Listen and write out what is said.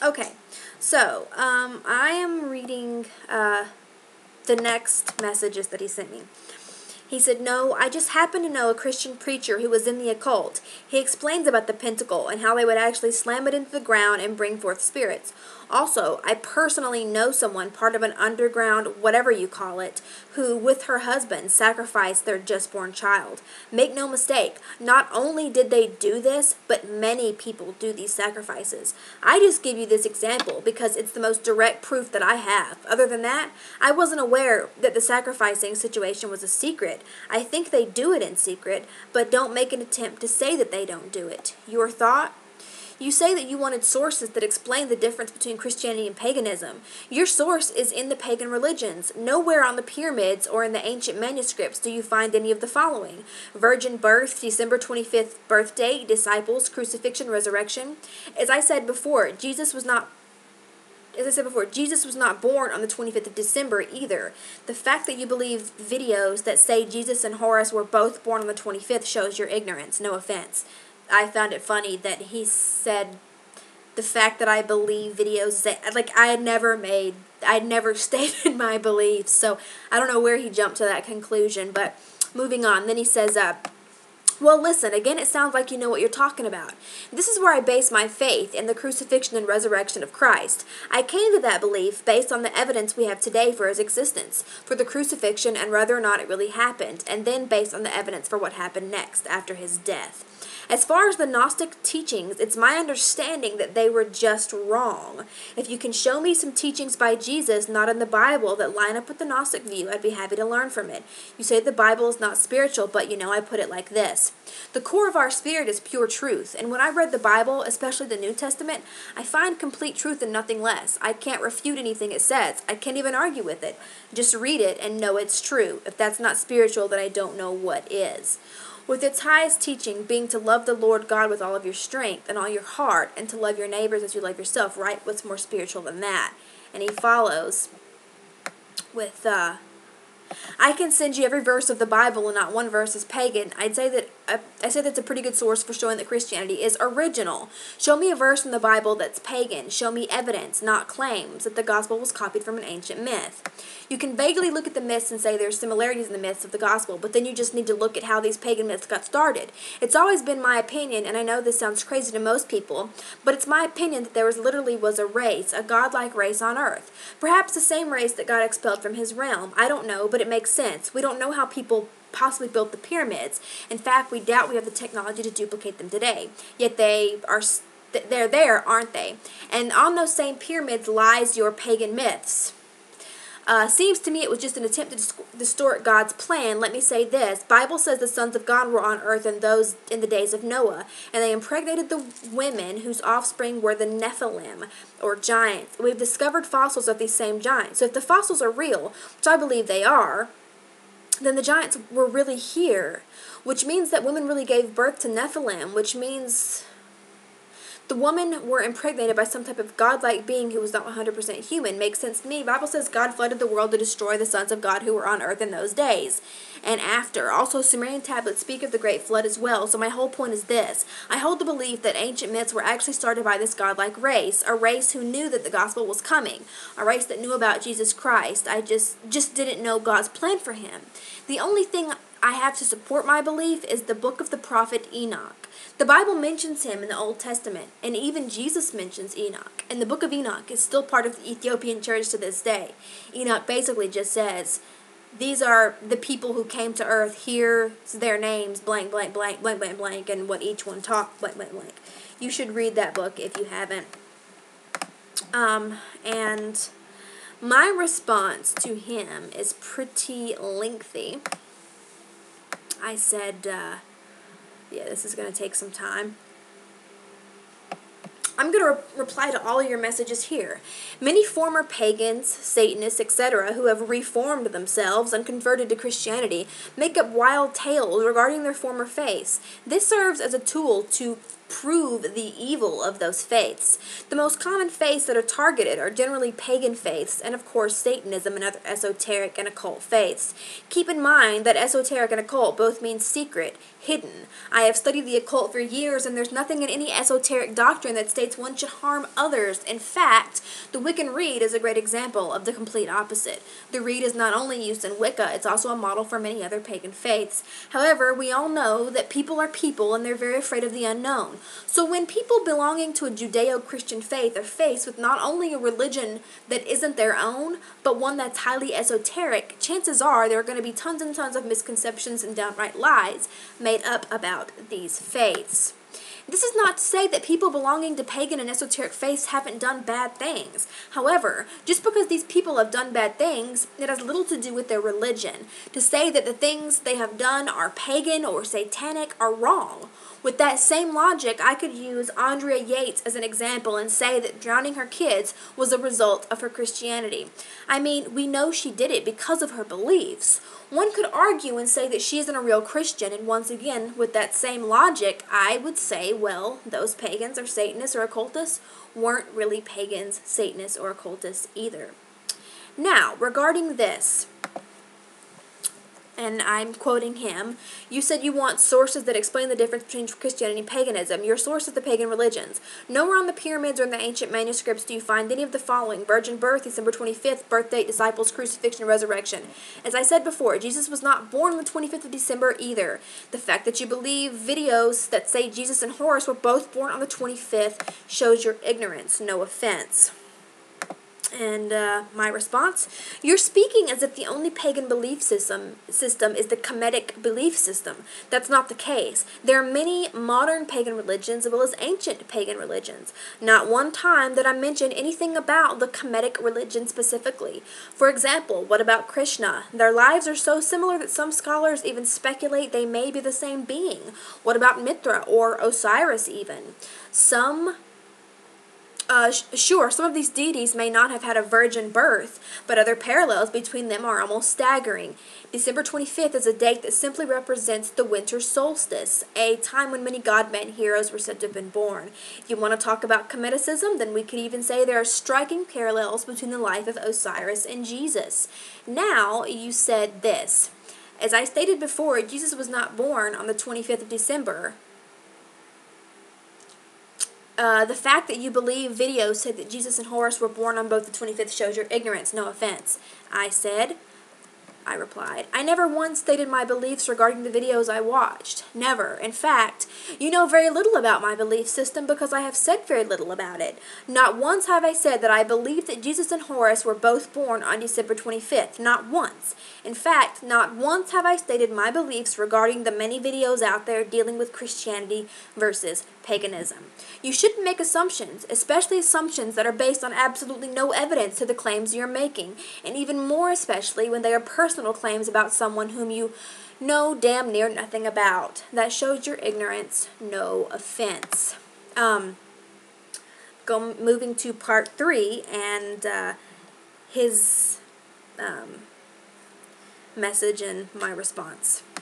Okay, so I am reading the next messages that he sent me. He said, "No, I just happen to know a Christian preacher who was in the occult. He explains about the pentacle and how they would actually slam it into the ground and bring forth spirits. Also, I personally know someone, part of an underground, whatever you call it, who, with her husband, sacrificed their just-born child. Make no mistake, not only did they do this, but many people do these sacrifices. I just give you this example because it's the most direct proof that I have. Other than that, I wasn't aware that the sacrificing situation was a secret. I think they do it in secret, but don't make an attempt to say that they don't do it. Your thought? You say that you wanted sources that explain the difference between Christianity and paganism. Your source is in the pagan religions. Nowhere on the pyramids or in the ancient manuscripts do you find any of the following: virgin birth, December 25th birthday, disciples, crucifixion, resurrection. As I said before, Jesus was not born on the 25th of December either. The fact that you believe videos that say Jesus and Horus were both born on the 25th shows your ignorance. No offense. I found it funny that he said the fact that I believe videos that, like, I'd never stated my beliefs, so I don't know where he jumped to that conclusion, but moving on. Then he says, well, listen, again, it sounds like you know what you're talking about. This is where I base my faith in the crucifixion and resurrection of Christ. I came to that belief based on the evidence we have today for his existence, for the crucifixion and whether or not it really happened, and then based on the evidence for what happened next, after his death. As far as the Gnostic teachings, it's my understanding that they were just wrong. If you can show me some teachings by Jesus, not in the Bible, that line up with the Gnostic view, I'd be happy to learn from it. You say the Bible is not spiritual, but I put it like this. The core of our spirit is pure truth, and when I read the Bible, especially the New Testament, I find complete truth and nothing less. I can't refute anything it says. I can't even argue with it. Just read it and know it's true. If that's not spiritual, then I don't know what is. With its highest teaching being to love the Lord God with all of your strength and all your heart, and to love your neighbors as you love yourself, right? What's more spiritual than that? And he follows with, I can send you every verse of the Bible and not one verse is pagan. I say that's a pretty good source for showing that Christianity is original. Show me a verse in the Bible that's pagan. Show me evidence, not claims, that the gospel was copied from an ancient myth. You can vaguely look at the myths and say there's similarities in the myths of the gospel, but then you just need to look at how these pagan myths got started. It's always been my opinion, and I know this sounds crazy to most people, but it's my opinion that there literally was a race, a godlike race on earth. Perhaps the same race that got expelled from his realm. I don't know, but it makes sense. We don't know how people possibly built the pyramids. In fact, we doubt we have the technology to duplicate them today. Yet they're there, aren't they? And on those same pyramids lies your pagan myths. Seems to me it was just an attempt to distort God's plan. Let me say this. Bible says the sons of God were on earth in the days of Noah, and they impregnated the women whose offspring were the Nephilim, or giants. We've discovered fossils of these same giants. So if the fossils are real, which I believe they are, then the giants were really here, which means that women really gave birth to Nephilim, which means the women were impregnated by some type of godlike being who was not 100% human. Makes sense to me. The Bible says God flooded the world to destroy the sons of God who were on earth in those days and after. Also, Sumerian tablets speak of the great flood as well. So my whole point is this. I hold the belief that ancient myths were actually started by this godlike race, a race who knew that the gospel was coming, a race that knew about Jesus Christ. I just didn't know God's plan for him. The only thing I have to support my belief is the book of the prophet Enoch. The Bible mentions him in the Old Testament, and even Jesus mentions Enoch. And the book of Enoch is still part of the Ethiopian church to this day. Enoch basically just says, these are the people who came to earth, here's their names, blank, blank, blank, blank, blank, blank, and what each one taught, blank, blank, blank. You should read that book if you haven't. And my response to him is pretty lengthy. I said, yeah, this is going to take some time. I'm going to reply to all your messages here. Many former pagans, Satanists, etc., who have reformed themselves and converted to Christianity, make up wild tales regarding their former faiths. This serves as a tool to prove the evil of those faiths. The most common faiths that are targeted are generally pagan faiths, and of course Satanism and other esoteric and occult faiths. Keep in mind that esoteric and occult both mean secret, hidden. I have studied the occult for years, and there's nothing in any esoteric doctrine that states one should harm others. In fact, the Wiccan reed is a great example of the complete opposite. The reed is not only used in Wicca, it's also a model for many other pagan faiths. However, we all know that people are people and they're very afraid of the unknown. So when people belonging to a Judeo-Christian faith are faced with not only a religion that isn't their own, but one that's highly esoteric, chances are there are going to be tons and tons of misconceptions and downright lies made up about these faiths. This is not to say that people belonging to pagan and esoteric faiths haven't done bad things. However, just because these people have done bad things, it has little to do with their religion. To say that the things they have done are pagan or satanic are wrong. With that same logic, I could use Andrea Yates as an example and say that drowning her kids was a result of her Christianity. I mean, we know she did it because of her beliefs. One could argue and say that she isn't a real Christian, and once again, with that same logic, I would say, well, those pagans or Satanists or occultists weren't really pagans, Satanists, or occultists either. Now, regarding this, and I'm quoting him, you said you want sources that explain the difference between Christianity and paganism. Your source is the pagan religions. Nowhere on the pyramids or in the ancient manuscripts do you find any of the following: virgin birth, December 25th, birth date, disciples, crucifixion, resurrection. As I said before, Jesus was not born on the 25th of December either. The fact that you believe videos that say Jesus and Horus were both born on the 25th shows your ignorance. No offense. And my response: you're speaking as if the only pagan belief system is the Kemetic belief system. That's not the case. There are many modern pagan religions as well as ancient pagan religions. Not one time did I mention anything about the Kemetic religion specifically. For example, what about Krishna? Their lives are so similar that some scholars even speculate they may be the same being. What about Mithra or Osiris even? Sure, some of these deities may not have had a virgin birth, but other parallels between them are almost staggering. December 25th is a date that simply represents the winter solstice, a time when many god-man heroes were said to have been born. If you want to talk about Kemeticism, then we could even say there are striking parallels between the life of Osiris and Jesus. Now, you said this: as I stated before, Jesus was not born on the 25th of December. The fact that you believe videos said that Jesus and Horus were born on both the 25th shows your ignorance. No offense. I replied, I never once stated my beliefs regarding the videos I watched. Never. In fact, you know very little about my belief system because I have said very little about it. Not once have I said that I believe that Jesus and Horus were both born on December 25th. Not once. In fact, not once have I stated my beliefs regarding the many videos out there dealing with Christianity versus paganism. You shouldn't make assumptions, especially assumptions that are based on absolutely no evidence to the claims you're making, and even more especially when they are personal claims about someone whom you know damn near nothing about. That shows your ignorance. No offense. Moving to part 3 and his message and my response.